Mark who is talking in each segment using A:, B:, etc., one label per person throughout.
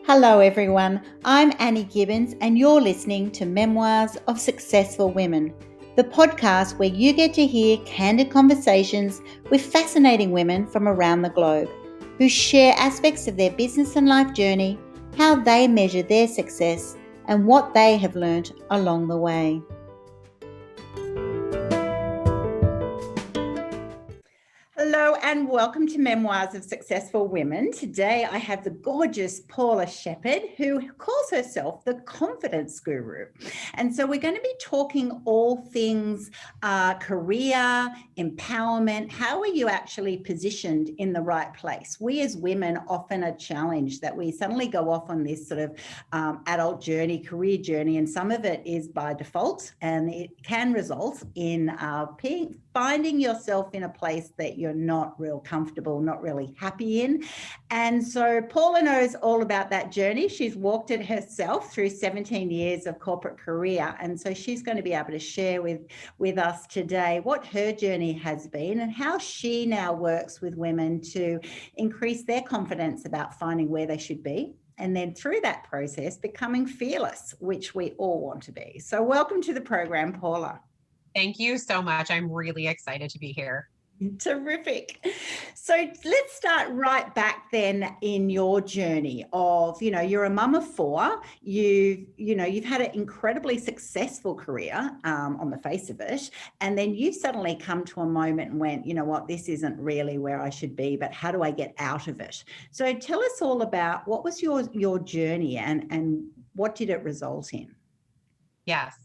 A: Hello everyone, I'm Annie Gibbins and you're listening to Memoirs of Successful Women, the podcast where you get to hear candid conversations with fascinating women from around the globe who share aspects of their business and life journey, how they measure their success, and what they have learnt along the way. Hello and welcome to Memoirs of Successful Women. Today I have the gorgeous Paula Sheppard, who calls herself the confidence guru. And so we're going to be talking all things career, empowerment. How are you actually positioned in the right place? We as women often are challenged that we suddenly go off on this sort of adult journey, career journey, and some of it is by default, and it can result in finding yourself in a place that you're not real comfortable, not really happy in. And so Paula knows all about that journey. She's walked it herself through 17 years of corporate career. And so she's going to be able to share with us today what her journey has been and how she now works with women to increase their confidence about finding where they should be. And then through that process, becoming fearless, which we all want to be. So welcome to the program, Paula.
B: Thank you so much. I'm really excited to be here.
A: Terrific. So let's start right back then in your journey of, you're a mum of four. You've had an incredibly successful career on the face of it. And then you suddenly come to a moment and went, you know what, this isn't really where I should be, but how do I get out of it? So tell us all about what was your journey and what did it result in?
B: Yes.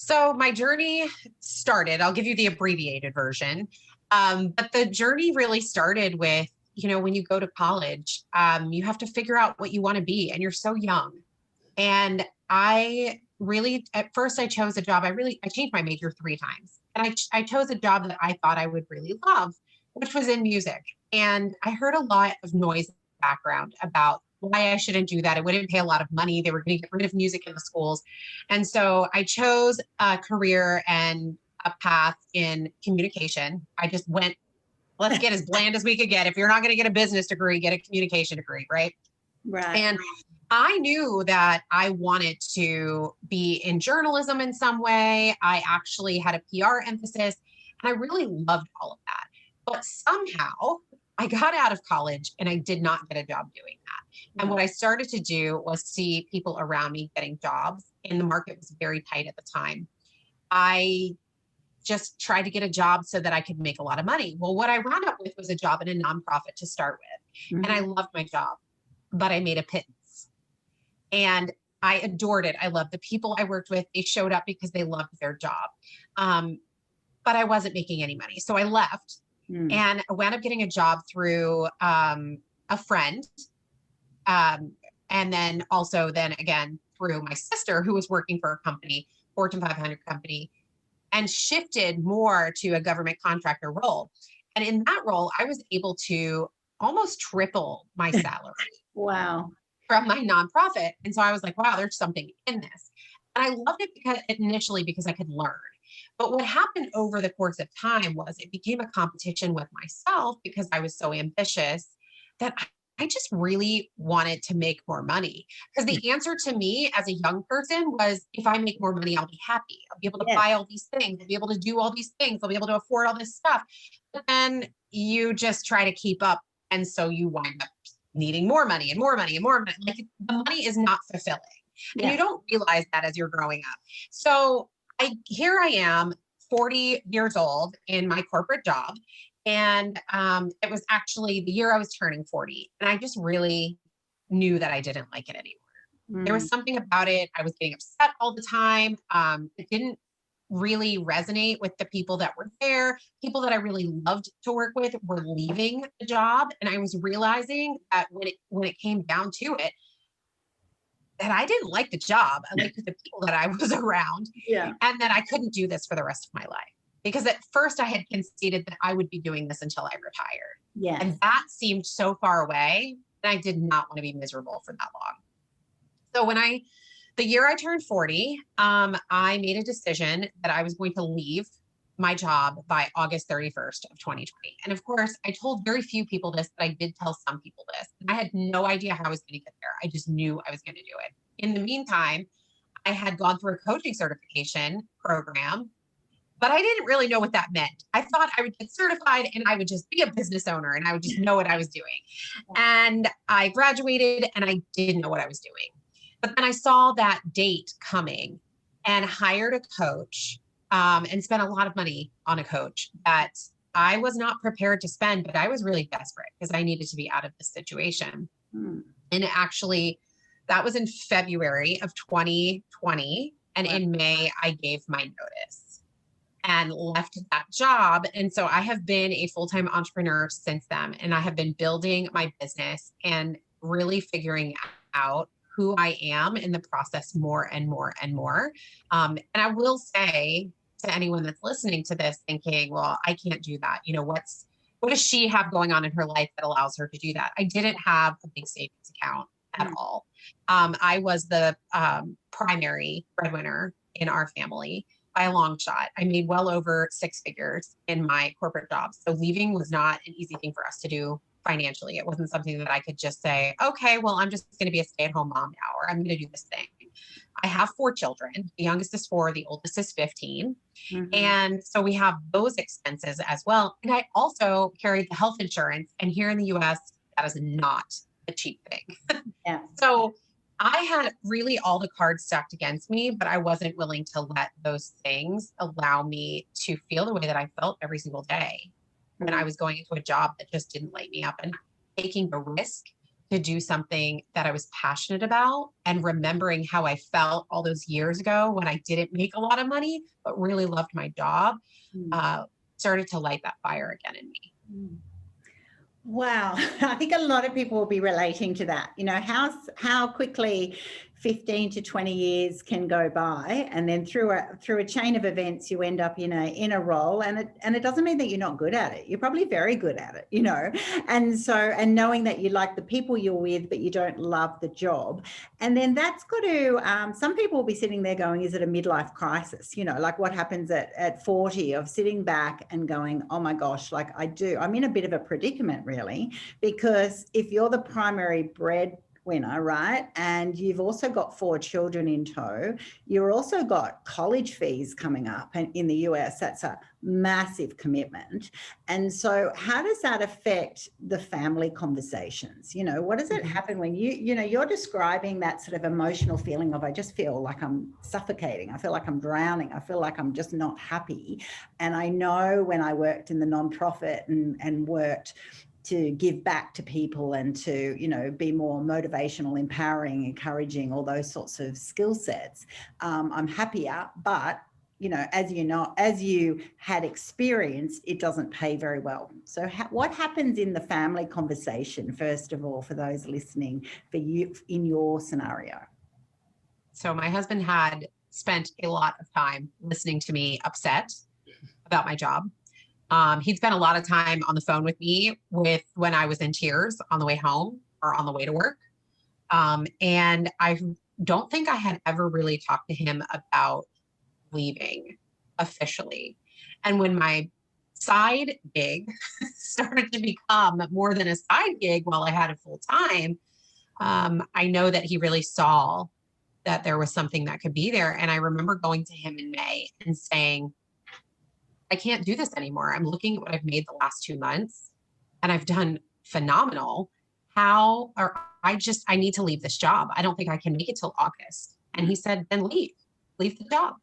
B: So my journey started, I'll give you the abbreviated version, but the journey really started with, when you go to college, you have to figure out what you want to be, and you're so young. And I really, at first I chose a job, I changed my major 3 times. And I chose a job that I thought I would really love, which was in music. And I heard a lot of noise in the background about why I shouldn't do that. It wouldn't pay a lot of money. They were going to get rid of music in the schools. And so I chose a career and a path in communication. I just went, let's get as bland as we could get. If you're not going to get a business degree, get a communication degree, right?
A: Right.
B: And I knew that I wanted to be in journalism in some way. I actually had a PR emphasis, and I really loved all of that. But somehow I got out of college and I did not get a job doing that. And what I started to do was see people around me getting jobs, and the market was very tight at the time. I just tried to get a job so that I could make a lot of money. Well, what I wound up with was a job in a nonprofit to start with. Mm-hmm. And I loved my job, but I made a pittance. And I adored it. I loved the people I worked with. They showed up because they loved their job. But I wasn't making any money. So I left. And I wound up getting a job through a friend. And then again, through my sister, who was working for a company, Fortune 500 company, and shifted more to a government contractor role. And in that role, I was able to almost triple my salary.
A: Wow.
B: From my nonprofit. And so I was like, wow, there's something in this. And I loved it initially because I could learn. But what happened over the course of time was it became a competition with myself because I was so ambitious that I just really wanted to make more money. Because the answer to me as a young person was, if I make more money, I'll be happy. I'll be able to buy all these things. I'll be able to do all these things. I'll be able to afford all this stuff. But then you just try to keep up. And so you wind up needing more money and more money and more money. Like, the money is not fulfilling. And you don't realize that as you're growing up. So here I am, 40 years old in my corporate job. And it was actually the year I was turning 40. And I just really knew that I didn't like it anymore. There was something about it. I was getting upset all the time. It didn't really resonate with the people that were there. People that I really loved to work with were leaving the job. And I was realizing that when it came down to it, that I didn't like the job. I liked the people that I was around. Yeah. And that I couldn't do this for the rest of my life. Because at first I had conceded that I would be doing this until I retired. Yeah. And that seemed so far away, and I did not want to be miserable for that long. So the year I turned 40, I made a decision that I was going to leave my job by August 31st of 2020. And of course, I told very few people this, but I did tell some people this. And I had no idea how I was going to get there. I just knew I was going to do it. In the meantime, I had gone through a coaching certification program, but I didn't really know what that meant. I thought I would get certified and I would just be a business owner and I would just know what I was doing. And I graduated and I didn't know what I was doing. But then I saw that date coming and hired a coach and spent a lot of money on a coach that I was not prepared to spend, but I was really desperate because I needed to be out of this situation. And actually, that was in February of 2020. And in May, I gave my notice and left that job. And so I have been a full-time entrepreneur since then. And I have been building my business and really figuring out who I am in the process more and more and more. And I will say to anyone that's listening to this thinking, well, I can't do that. You know, what does she have going on in her life that allows her to do that? I didn't have a big savings account at all. I was the primary breadwinner in our family by a long shot. I made well over 6 figures in my corporate job. So leaving was not an easy thing for us to do financially. It wasn't something that I could just say, okay, well, I'm just going to be a stay-at-home mom now, or I'm going to do this thing. I have 4 children. The youngest is 4, the oldest is 15. And so we have those expenses as well. And I also carried the health insurance. And here in the US, that is not a cheap thing. So I had really all the cards stacked against me, but I wasn't willing to let those things allow me to feel the way that I felt every single day when I was going into a job that just didn't light me up, and taking the risk to do something that I was passionate about and remembering how I felt all those years ago when I didn't make a lot of money, but really loved my job, started to light that fire again in me.
A: Wow. I think a lot of people will be relating to that. You know, how quickly 15 to 20 years can go by, and then through a chain of events, you end up in a role, and it doesn't mean that you're not good at it. You're probably very good at it, you know. And knowing that you like the people you're with, but you don't love the job. And then that's got to, some people will be sitting there going, is it a midlife crisis? You know, like what happens at 40 of sitting back and going, oh my gosh, like I'm in a bit of a predicament really, because if you're the primary breadwinner, right? And you've also got 4 children in tow. You've also got college fees coming up, and in the US, that's a massive commitment. And so how does that affect the family conversations? You know, what does it happen when you're describing that sort of emotional feeling of, I just feel like I'm suffocating. I feel like I'm drowning. I feel like I'm just not happy. And I know when I worked in the nonprofit and worked to give back to people and to, you know, be more motivational, empowering, encouraging, all those sorts of skill sets. I'm happier, but, you know, as you had experienced, it doesn't pay very well. So what happens in the family conversation, first of all, for those listening, for you in your scenario?
B: So my husband had spent a lot of time listening to me upset about my job. He'd spent a lot of time on the phone with me when I was in tears on the way home or on the way to work. And I don't think I had ever really talked to him about leaving officially. And when my side gig started to become more than a side gig while I had it full time, I know that he really saw that there was something that could be there. And I remember going to him in May and saying, I can't do this anymore. I'm looking at what I've made the last 2 months and I've done phenomenal. I need to leave this job. I don't think I can make it till August. And he said, then leave the job.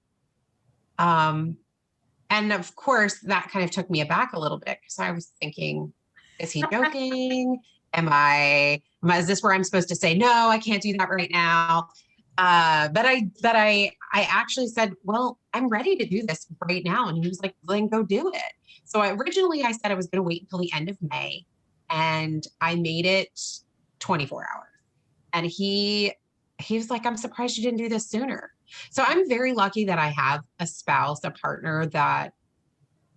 B: And of course that kind of took me aback a little bit, because I was thinking, is he joking? Is this where I'm supposed to say, no, I can't do that right now? But I actually said, well, I'm ready to do this right now. And he was like, then go do it. So originally I said I was going to wait until the end of May, and I made it 24 hours. And he was like, I'm surprised you didn't do this sooner. So I'm very lucky that I have a spouse, a partner that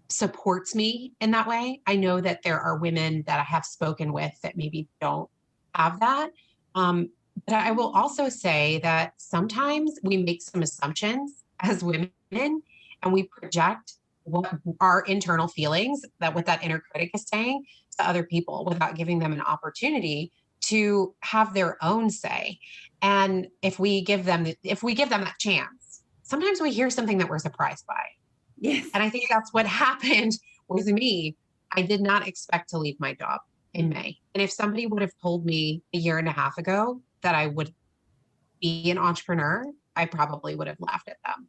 B: supports me in that way. I know that there are women that I have spoken with that maybe don't have that. But I will also say that sometimes we make some assumptions as women and we project what our internal feelings, that what that inner critic is saying to other people, without giving them an opportunity to have their own say. And if we give them that chance, sometimes we hear something that we're surprised by.
A: Yes.
B: And I think that's what happened with me. I did not expect to leave my job in May. And if somebody would have told me a year and a half ago that I would be an entrepreneur, I probably would have laughed at them.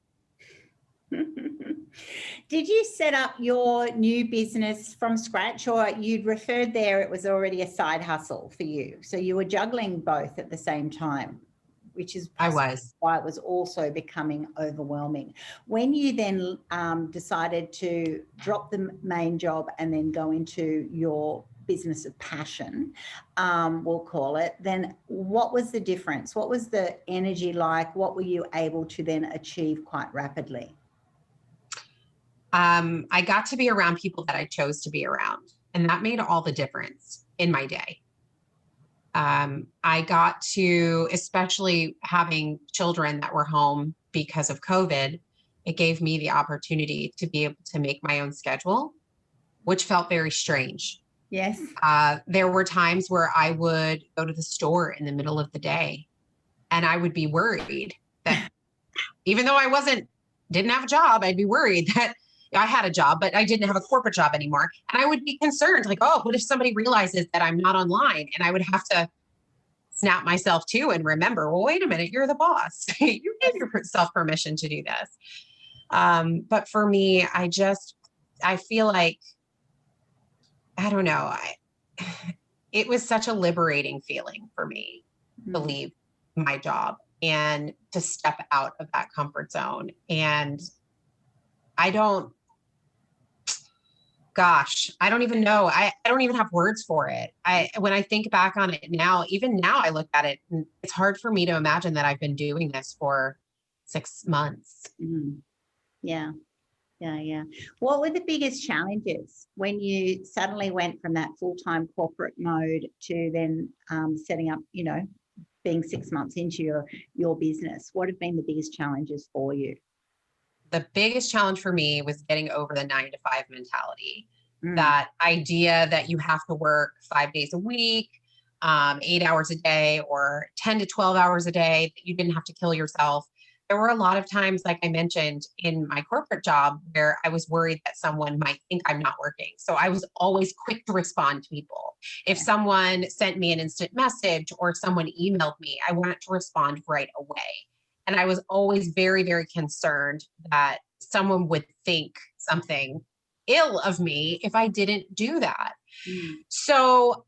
A: Did you set up your new business from scratch, or you'd referred there it was already a side hustle for you? So you were juggling both at the same time, which is why it was also becoming overwhelming. When you then decided to drop the main job and then go into your business of passion, we'll call it, then what was the difference? What was the energy like? What were you able to then achieve quite rapidly?
B: I got to be around people that I chose to be around, and that made all the difference in my day. I got to, especially having children that were home because of COVID, it gave me the opportunity to be able to make my own schedule, which felt very strange.
A: Yes.
B: There were times where I would go to the store in the middle of the day, and I would be worried that even though I didn't have a job, I'd be worried that I had a job, but I didn't have a corporate job anymore. And I would be concerned, like, oh, what if somebody realizes that I'm not online? And I would have to snap myself to and remember, well, wait a minute, you're the boss. You gave yourself permission to do this. But for me, I feel like, I don't know, it was such a liberating feeling for me to leave my job and to step out of that comfort zone. And I don't even know. I don't even have words for it. When I think back on it now, even now I look at it, and it's hard for me to imagine that I've been doing this for 6 months.
A: Mm. Yeah. What were the biggest challenges when you suddenly went from that full-time corporate mode to then setting up, being 6 months into your business? What have been the biggest challenges for you?
B: The biggest challenge for me was getting over the 9 to 5 mentality. That idea that you have to work 5 days a week, 8 hours a day, or 10 to 12 hours a day, that you didn't have to kill yourself. There were a lot of times, like I mentioned, in my corporate job where I was worried that someone might think I'm not working. So I was always quick to respond to people. If someone sent me an instant message or someone emailed me, I wanted to respond right away. And I was always very, very concerned that someone would think something ill of me if I didn't do that. So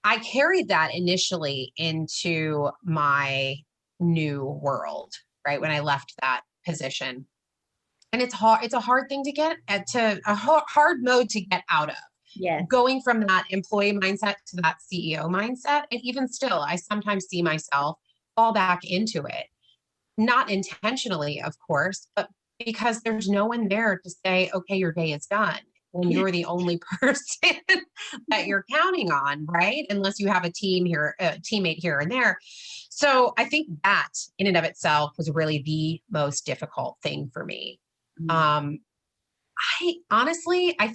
B: I carried that initially into my new world, right? When I left that position. And it's a hard thing to get a hard mode to get out of.
A: Yeah.
B: Going from that employee mindset to that CEO mindset. And even still, I sometimes see myself fall back into it. Not intentionally, of course, but because there's no one there to say, okay, your day is done, when you're the only person that you're counting on, right? Unless you have a teammate here and there. So I think that in and of itself was really the most difficult thing for me. I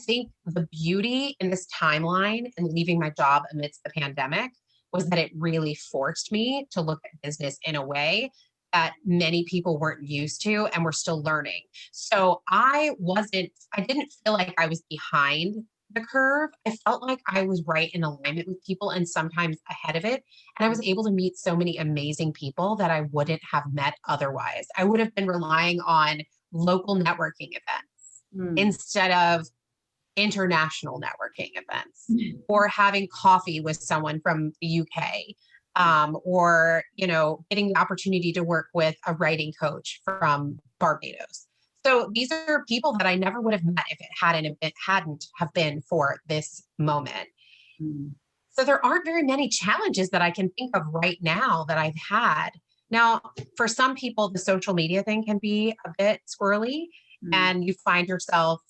B: think the beauty in this timeline and leaving my job amidst the pandemic was that it really forced me to look at business in a way that many people weren't used to and were still learning. So I didn't feel like I was behind the curve. I felt like I was right in alignment with people and sometimes ahead of it. And I was able to meet so many amazing people that I wouldn't have met otherwise. I would have been relying on local networking events instead of international networking events or having coffee with someone from the UK. Or getting the opportunity to work with a writing coach from Barbados. So these are people that I never would have met if it hadn't have been for this moment. So there aren't very many challenges that I can think of right now that I've had. Now, for some people, the social media thing can be a bit squirrely, and you find yourself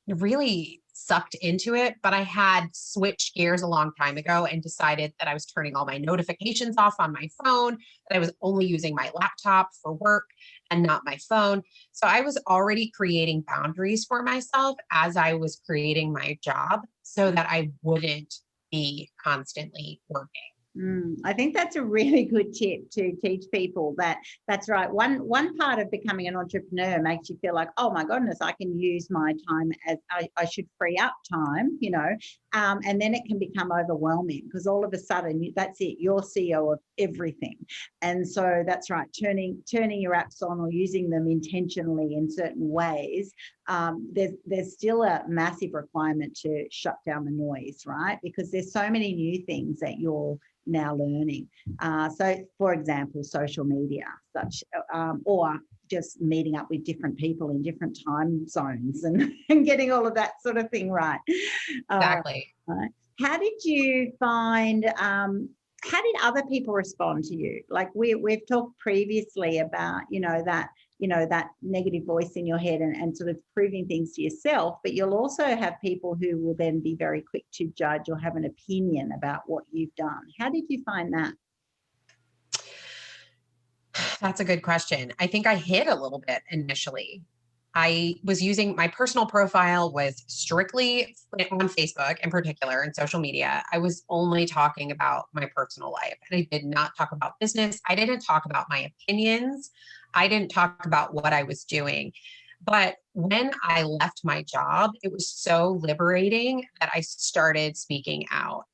B: really sucked into it, but I had switched gears a long time ago and decided that I was turning all my notifications off on my phone, that I was only using my laptop for work and not my phone. So I was already creating boundaries for myself as I was creating my job so that I wouldn't be constantly working.
A: I think that's a really good tip to teach people that's right. One part of becoming an entrepreneur makes you feel like, oh my goodness, I can use my time as I should free up time, and then it can become overwhelming because all of a sudden that's it, you're CEO of everything. And so that's right, turning your apps on or using them intentionally in certain ways. There's still a massive requirement to shut down the noise, right? Because there's so many new things that you're now learning. So, for example, social media, or just meeting up with different people in different time zones and getting all of that sort of thing right.
B: Exactly.
A: Right. How did you find? How did other people respond to you? Like we've talked previously about, that negative voice in your head and sort of proving things to yourself, but you'll also have people who will then be very quick to judge or have an opinion about what you've done. How did you find that?
B: That's a good question. I think I hid a little bit initially. I was using my personal profile was strictly on Facebook in particular and social media. I was only talking about my personal life and I did not talk about business. I didn't talk about my opinions. I didn't talk about what I was doing. But when I left my job, it was so liberating that I started speaking out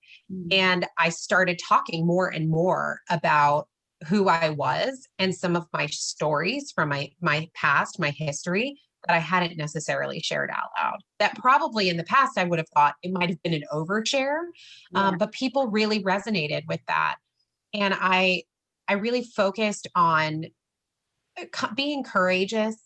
B: and I started talking more and more about who I was and some of my stories from my past, my history that I hadn't necessarily shared out loud. That probably in the past, I would have thought it might have been an overshare, but people really resonated with that. And I really focused on being courageous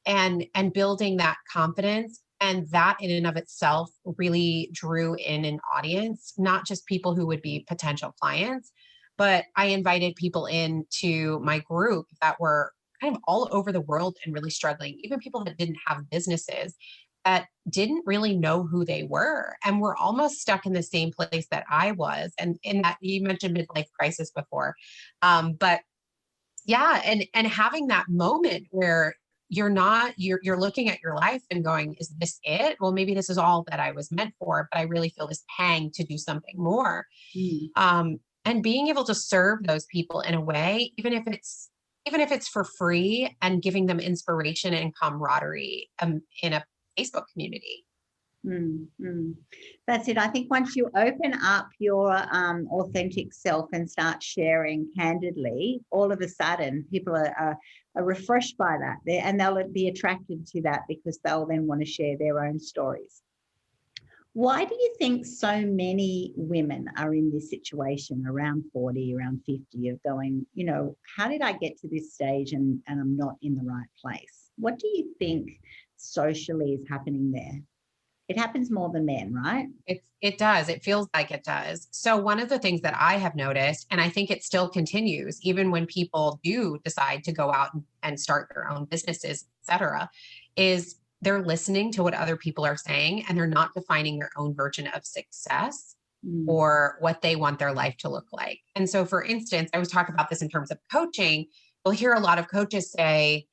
B: and building that confidence. And that in and of itself really drew in an audience, not just people who would be potential clients, but I invited people into my group that were kind of all over the world and really struggling, even people that didn't have businesses that didn't really know who they were and were almost stuck in the same place that I was. And in that, you mentioned midlife crisis before. But yeah, and having that moment where you're looking at your life and going, is this it? Well, maybe this is all that I was meant for, but I really feel this pang to do something more. And being able to serve those people in a way, even if it's for free, and giving them inspiration and camaraderie in a Facebook community.
A: That's it. I think once you open up your authentic self and start sharing candidly, all of a sudden people are refreshed by that, and they'll be attracted to that because they'll then want to share their own stories. Why do you think so many women are in this situation around 40, around 50 of going, how did I get to this stage and I'm not in the right place? What do you think socially is happening there? It happens more than men, right?
B: It does. It feels like it does. So one of the things that I have noticed, and I think it still continues, even when people do decide to go out and start their own businesses, et cetera, is they're listening to what other people are saying and they're not defining their own version of success or what they want their life to look like. And so, for instance, I was talking about this in terms of coaching. We'll hear a lot of coaches say,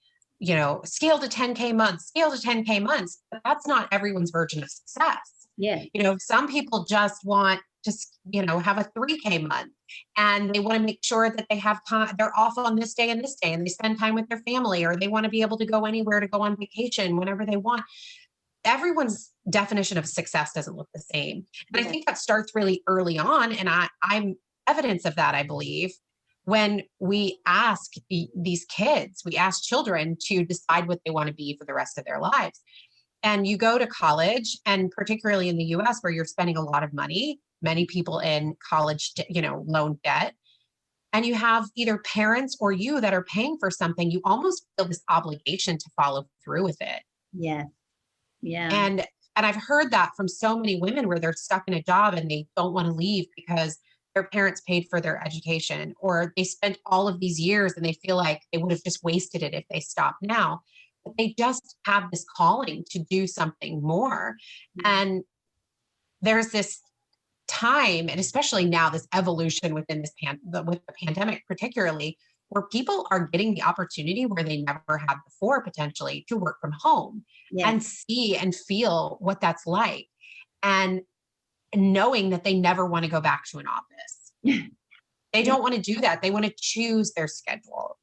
B: scale to 10K months, scale to 10K months, but that's not everyone's version of success.
A: Yeah.
B: Some people just want to, have a 3K month and they want to make sure that they have time, they're off on this day and this day and they spend time with their family, or they want to be able to go anywhere to go on vacation whenever they want. Everyone's definition of success doesn't look the same. And I think that starts really early on. And I'm evidence of that, I believe, when we ask these kids, we ask children to decide what they want to be for the rest of their lives. And you go to college, and particularly in the US where you're spending a lot of money, many people in college, loan debt, and you have either parents or you that are paying for something, you almost feel this obligation to follow through with it.
A: Yeah. Yeah.
B: And I've heard that from so many women where they're stuck in a job and they don't want to leave because their parents paid for their education, or they spent all of these years and they feel like they would have just wasted it if they stopped now. But they just have this calling to do something more. And there's this time, and especially now, this evolution within this with the pandemic, particularly, where people are getting the opportunity where they never had before, potentially, to work from home and see and feel what that's like. And knowing that they never want to go back to an office. They don't want to do that. They want to choose their schedule.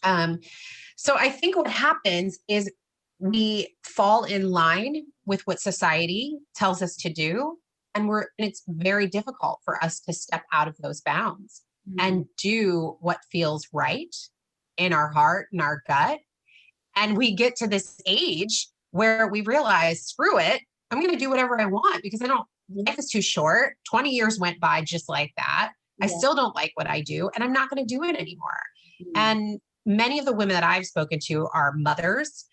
B: So I think what happens is we fall in line with what society tells us to do. And it's very difficult for us to step out of those bounds and do what feels right in our heart and our gut. And we get to this age where we realize, screw it, I'm going to do whatever I want because life is too short. 20 years went by just like that. I still don't like what I do, and I'm not going to do it anymore. And many of the women that I've spoken to are mothers,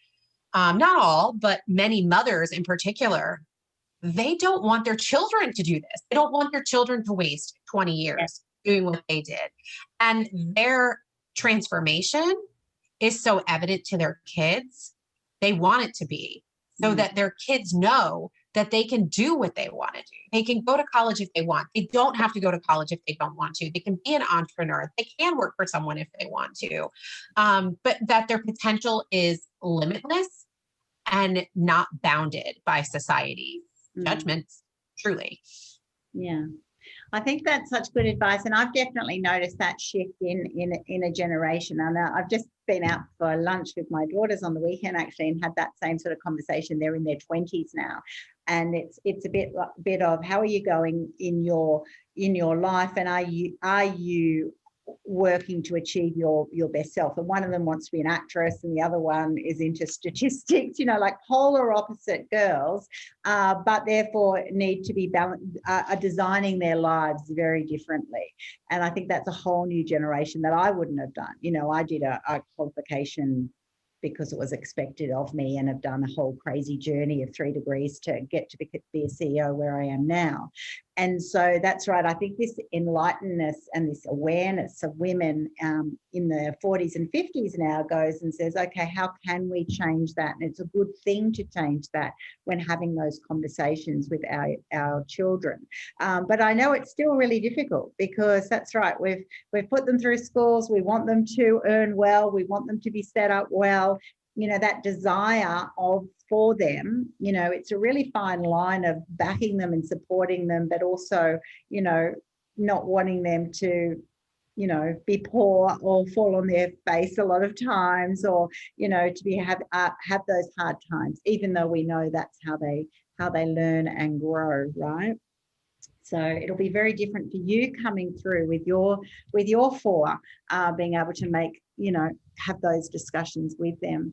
B: not all, but many mothers in particular. They don't want their children to do this. They don't want their children to waste 20 years doing what they did. And their transformation is so evident to their kids. They want it to be so that their kids know that they can do what they want to do. They can go to college if they want. They don't have to go to college if they don't want to. They can be an entrepreneur. They can work for someone if they want to. But that their potential is limitless and not bounded by society judgments, truly.
A: Yeah. I think that's such good advice. And I've definitely noticed that shift in a generation. And I've just been out for lunch with my daughters on the weekend, actually, and had that same sort of conversation. They're in their 20s now. And it's a bit of how are you going in your life, and are you working to achieve your best self? And one of them wants to be an actress and the other one is into statistics, like polar opposite girls, but therefore need to be are designing their lives very differently. And I think that's a whole new generation that I wouldn't have done. I did a qualification because it was expected of me, and have done a whole crazy journey of 3 degrees to get to be a CEO where I am now. And so that's right. I think this enlightenedness and this awareness of women in their 40s and 50s now goes and says, okay, how can we change that? And it's a good thing to change that when having those conversations with our children. But I know it's still really difficult because that's right. We've put them through schools. We want them to earn well. We want them to be set up well. That desire for them, it's a really fine line of backing them and supporting them, but also, not wanting them to, be poor or fall on their face a lot of times, or, to have those hard times, even though we know that's how they learn and grow, right? So it'll be very different for you coming through with your 4, being able to make, have those discussions with them.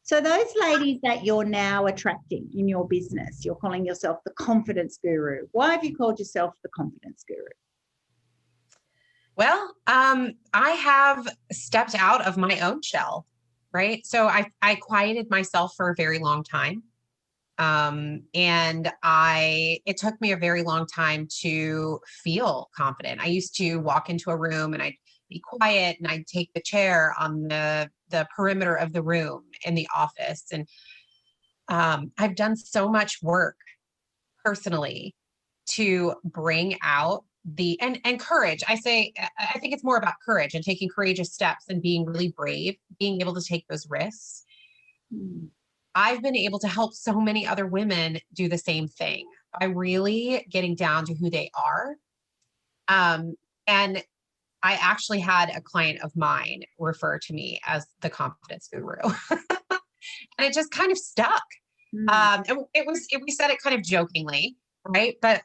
A: So those ladies that you're now attracting in your business, you're calling yourself the confidence guru. Why have you called yourself the confidence guru?
B: Well, I have stepped out of my own shell, right? So I quieted myself for a very long time. And it took me a very long time to feel confident. I used to walk into a room and I'd be quiet and I'd take the chair on the perimeter of the room in the office. And I've done so much work personally to bring out and courage. I think it's more about courage and taking courageous steps and being really brave, being able to take those risks. I've been able to help so many other women do the same thing by really getting down to who they are. And I actually had a client of mine refer to me as the confidence guru. And it just kind of stuck. And we said it kind of jokingly, right? But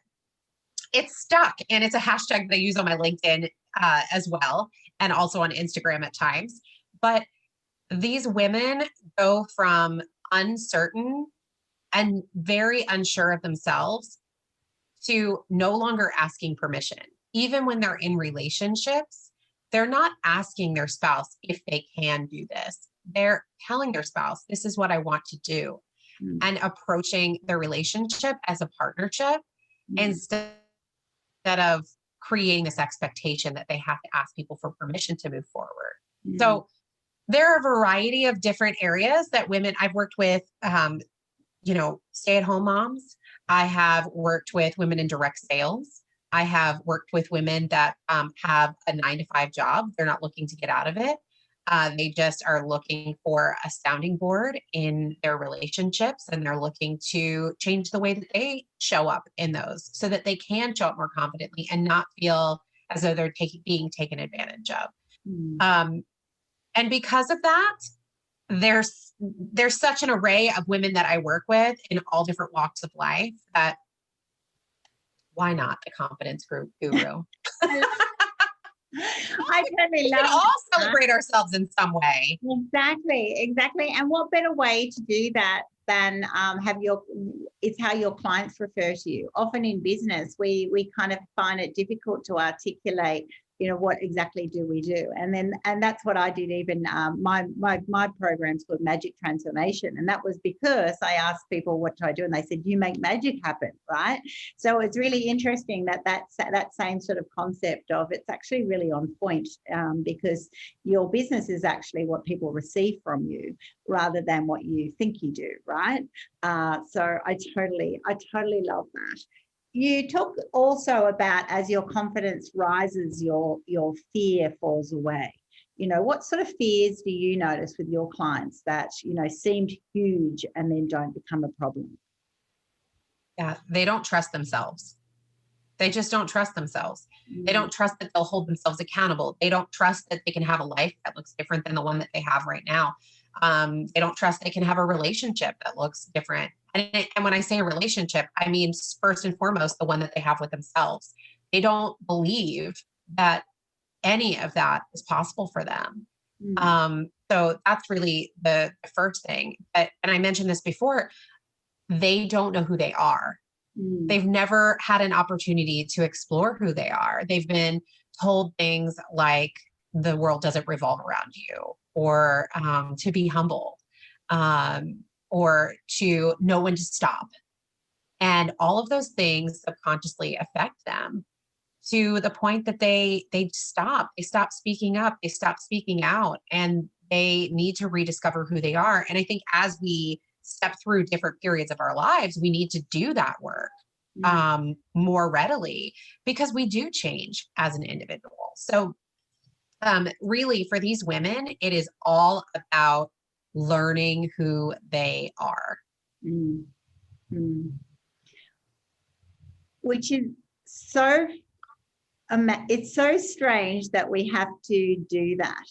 B: it stuck, and it's a hashtag that I use on my LinkedIn as well, and also on Instagram at times. But these women go from uncertain and very unsure of themselves to no longer asking permission. Even when they're in relationships, they're not asking their spouse if they can do this. They're telling their spouse, this is what I want to do, and approaching their relationship as a partnership instead of creating this expectation that they have to ask people for permission to move forward. So there are a variety of different areas that women I've worked with, stay-at-home moms. I have worked with women in direct sales. I have worked with women that have a 9-to-5 job. They're not looking to get out of it. They just are looking for a sounding board in their relationships, and they're looking to change the way that they show up in those so that they can show up more confidently and not feel as though they're being taken advantage of. And because of that, there's such an array of women that I work with in all different walks of life that why not the confidence guru?
A: I totally love
B: we can all celebrate ourselves in some way.
A: Exactly. And what better way to do that than it's how your clients refer to you. Often in business, we kind of find it difficult to articulate, what exactly do we do? And that's what I did. Even my program's called Magic Transformation. And that was because I asked people, what do I do? And they said, you make magic happen, right? So it's really interesting that same sort of concept of it's actually really on point, because your business is actually what people receive from you rather than what you think you do, right? So I totally love that. You talk also about as your confidence rises, your fear falls away. What sort of fears do you notice with your clients that, seemed huge and then don't become a problem?
B: Yeah, they don't trust themselves. They just don't trust themselves. They don't trust that they'll hold themselves accountable. They don't trust that they can have a life that looks different than the one that they have right now. They don't trust they can have a relationship that looks different. And when I say a relationship, I mean, first and foremost, the one that they have with themselves. They don't believe that any of that is possible for them. So that's really the first thing. And I mentioned this before, they don't know who they are. They've never had an opportunity to explore who they are. They've been told things like the world doesn't revolve around you, or to be humble, or to know when to stop. And all of those things subconsciously affect them to the point that they stop speaking up, they stop speaking out, and they need to rediscover who they are. And I think as we step through different periods of our lives, we need to do that work more readily, because we do change as an individual. So really for these women, it is all about learning who they are.
A: Which is so, it's so strange that we have to do that,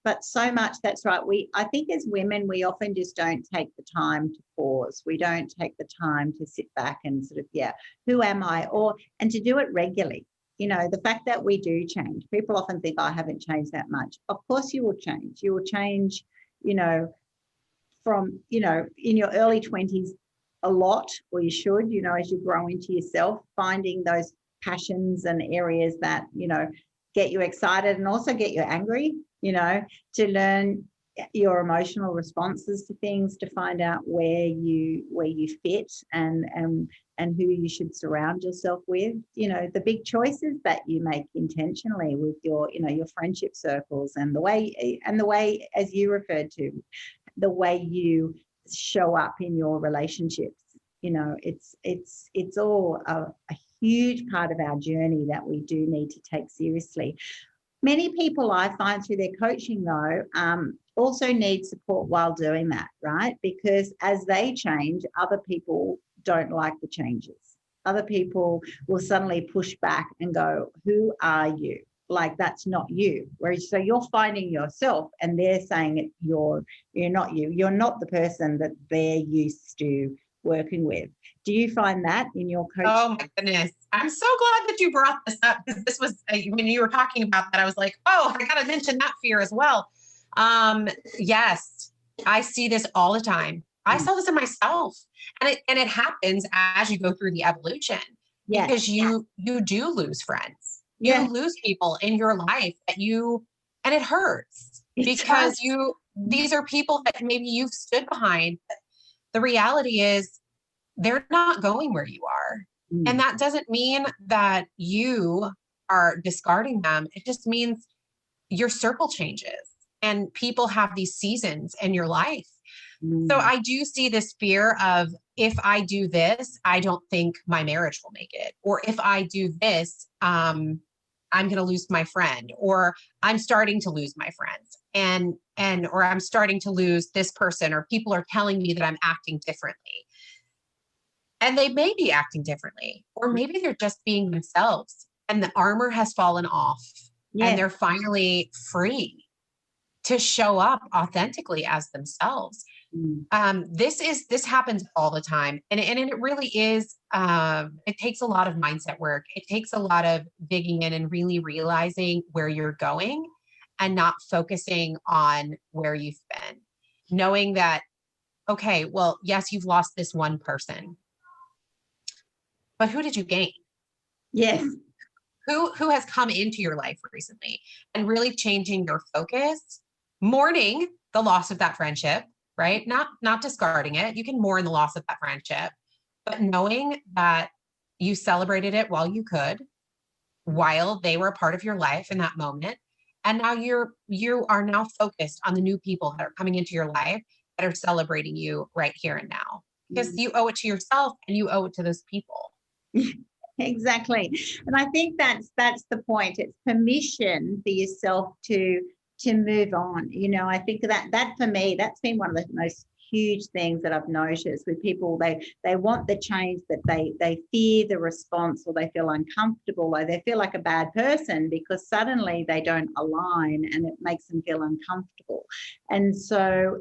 A: but so much, that's right. I think as women, we often just don't take the time to pause. We don't take the time to sit back and sort of, who am I? And to do it regularly. The fact that we do change. People often think, I haven't changed that much. Of course you will change. You will change, from, in your early 20s a lot, or you should, as you grow into yourself, finding those passions and areas that, get you excited and also get you angry, to learn your emotional responses to things, to find out where you fit and who you should surround yourself with, the big choices that you make intentionally with your, your friendship circles, and the way, as you referred to, the way you show up in your relationships. It's all a huge part of our journey that we do need to take seriously. Many people I find through their coaching, though, also need support while doing that, right? Because as they change, other people don't like the changes. Other people will suddenly push back and go, who are you? Like, that's not you. Whereas, so you're finding yourself, and they're saying you're not you. You're not the person that they're used to working with. Do you find that in your coaching?
B: Oh my goodness. I'm so glad that you brought this up, because this was, when you were talking about that, I was like, oh, I got to mention that fear as well. Yes, I see this all the time. I saw this in myself, and it happens as you go through the evolution, because you do lose friends. You lose people in your life and it hurts, because these are people that maybe you've stood behind. The reality is they're not going where you are. And that doesn't mean that you are discarding them. It just means your circle changes, and people have these seasons in your life. So I do see this fear of if I do this, I don't think my marriage will make it. Or if I do this, I'm going to lose my friend, or I'm starting to lose my friends, or I'm starting to lose this person, or people are telling me that I'm acting differently. And they may be acting differently, or maybe they're just being themselves and the armor has fallen off and they're finally free to show up authentically as themselves. This happens all the time. And it really is, it takes a lot of mindset work. It takes a lot of digging in and really realizing where you're going and not focusing on where you've been. Knowing that, okay, well, yes, you've lost this one person, but who did you gain?
A: Yes.
B: Who has come into your life recently, and really changing your focus, mourning the loss of that friendship, right? Not discarding it. You can mourn the loss of that friendship, but knowing that you celebrated it while you could, while they were a part of your life in that moment. And now you are now focused on the new people that are coming into your life that are celebrating you right here and now, because you owe it to yourself and you owe it to those people.
A: Exactly. And I think that's the point. It's permission for yourself to move on. You know, I think that for me, that's been one of the most huge things that I've noticed with people. They want the change, but they fear the response, or they feel uncomfortable, or they feel like a bad person because suddenly they don't align and it makes them feel uncomfortable. And so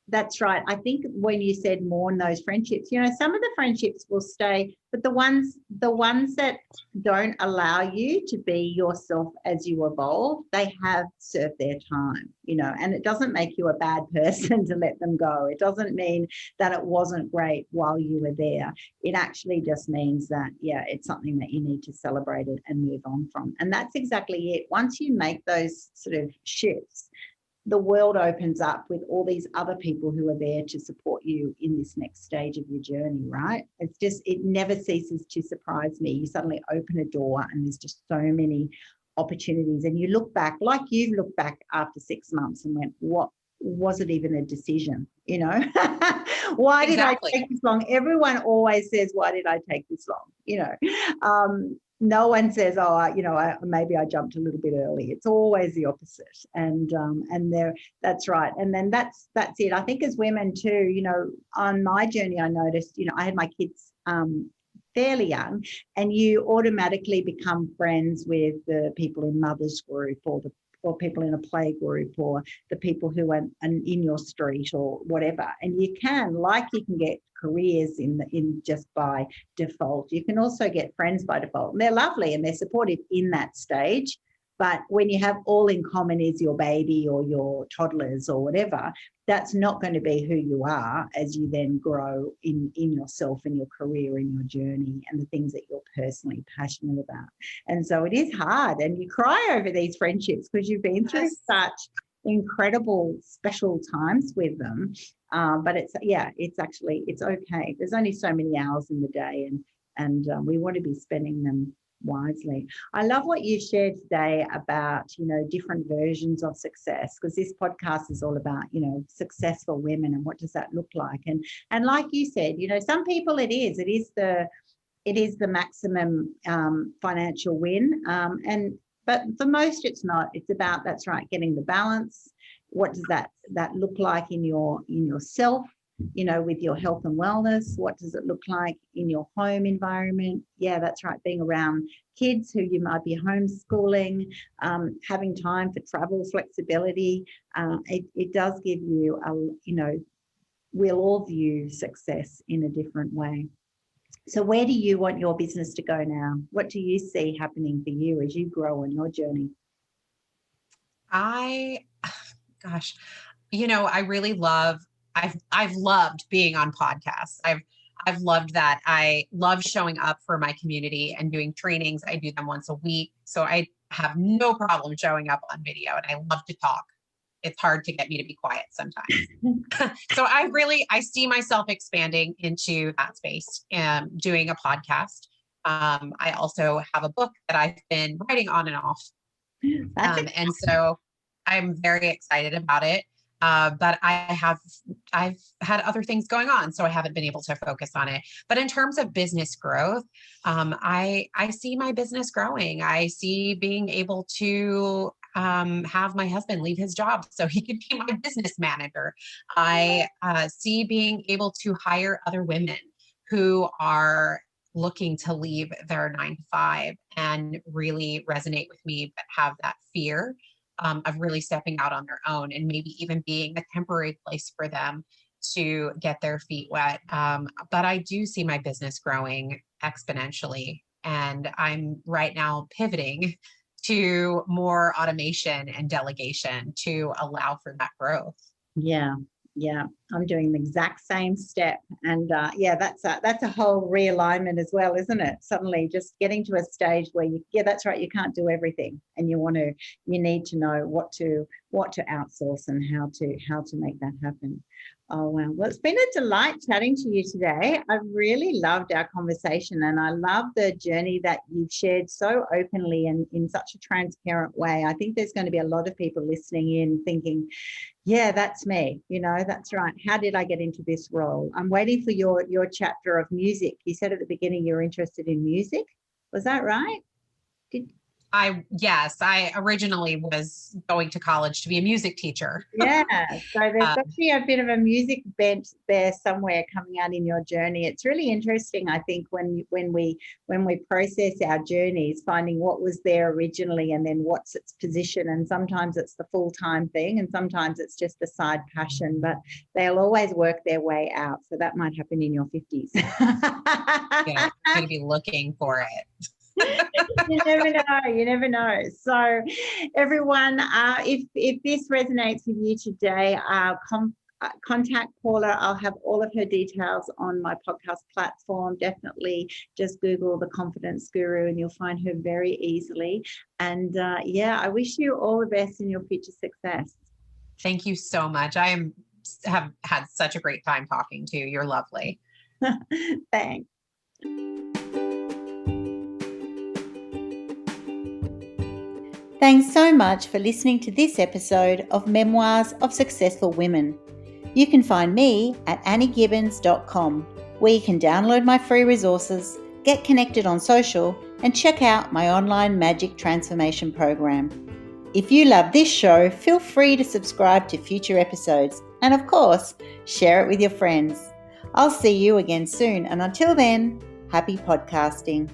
A: that's right. I think when you said mourn those friendships, you know, some of the friendships will stay, but the ones that don't allow you to be yourself as you evolve, they have served their time, you know, and it doesn't make you a bad person to let them go. It doesn't mean that it wasn't great while you were there. It actually just means that, it's something that you need to celebrate it and move on from. And that's exactly it. Once you make those sort of shifts, the world opens up with all these other people who are there to support you in this next stage of your journey, right? It never ceases to surprise me. You suddenly open a door and there's just so many opportunities, and you look back, like you've looked back after 6 months and went, what was it even a decision? You know, why did I take this long? Everyone always says, why did I take this long? You know, no one says, maybe I jumped a little bit early. It's always the opposite. And that's right. And then that's it. I think as women too, you know, on my journey, I noticed, you know, I had my kids fairly young, and you automatically become friends with the people in mother's group, or people in a play group, or the people who are in your street or whatever. And you can get careers in just by default. You can also get friends by default. And they're lovely and they're supportive in that stage. But when you have all in common is your baby or your toddlers or whatever, that's not going to be who you are as you then grow in yourself and your career and your journey and the things that you're personally passionate about. And so it is hard, and you cry over these friendships because you've been through such incredible special times with them. But it's okay. There's only so many hours in the day, and we want to be spending them wisely. I love what you shared today about, you know, different versions of success, because this podcast is all about, you know, successful women and what does that look like. And like you said, you know, some people it is the maximum financial win, but for most it's not. It's about, that's right, getting the balance. What does that look like in yourself? You know, with your health and wellness, what does it look like in your home environment? Yeah, that's right. Being around kids who you might be homeschooling, having time for travel, flexibility. It does give you we'll all view success in a different way. So where do you want your business to go now? What do you see happening for you as you grow on your journey?
B: You know, I really I've loved being on podcasts. I've loved that. I love showing up for my community and doing trainings. I do them once a week. So I have no problem showing up on video, and I love to talk. It's hard to get me to be quiet sometimes. So I see myself expanding into that space and doing a podcast. I also have a book that I've been writing on and off. And so I'm very excited about it. But I've had other things going on, so I haven't been able to focus on it. But in terms of business growth, I see my business growing. I see being able to have my husband leave his job so he could be my business manager. I see being able to hire other women who are looking to leave their 9 to 5 and really resonate with me, but have that fear of really stepping out on their own, and maybe even being a temporary place for them to get their feet wet. But I do see my business growing exponentially, and I'm right now pivoting to more automation and delegation to allow for that growth.
A: Yeah. Yeah, I'm doing the exact same step. And that's a whole realignment as well, isn't it? Suddenly just getting to a stage where that's right, you can't do everything, and you need to know what to outsource and how to make that happen. Oh, wow. Well, it's been a delight chatting to you today. I really loved our conversation, and I love the journey that you've shared so openly and in such a transparent way. I think there's going to be a lot of people listening in thinking, yeah, that's me. That's right. How did I get into this role? I'm waiting for your chapter of music. You said at the beginning you're interested in music. Was that right?
B: Yes, I originally was going to college to be a music teacher.
A: Yeah, so there's got to be a bit of a music bent there somewhere coming out in your journey. It's really interesting, I think, when we process our journeys, finding what was there originally and then what's its position. And sometimes it's the full-time thing, and sometimes it's just a side passion, but they'll always work their way out. So that might happen in your 50s.
B: Yeah, I'm going to be looking for it.
A: You never know. So everyone, if this resonates with you today, contact Paula. I'll have all of her details on my podcast platform. Definitely just Google The Confidence Guru and you'll find her very easily. And I wish you all the best in your future success.
B: Thank you so much. I have had such a great time talking to you. You're lovely.
A: Thanks. Thanks so much for listening to this episode of Memoirs of Successful Women. You can find me at anniegibbins.com, where you can download my free resources, get connected on social, and check out my online magic transformation program. If you love this show, feel free to subscribe to future episodes, and of course, share it with your friends. I'll see you again soon, and until then, happy podcasting.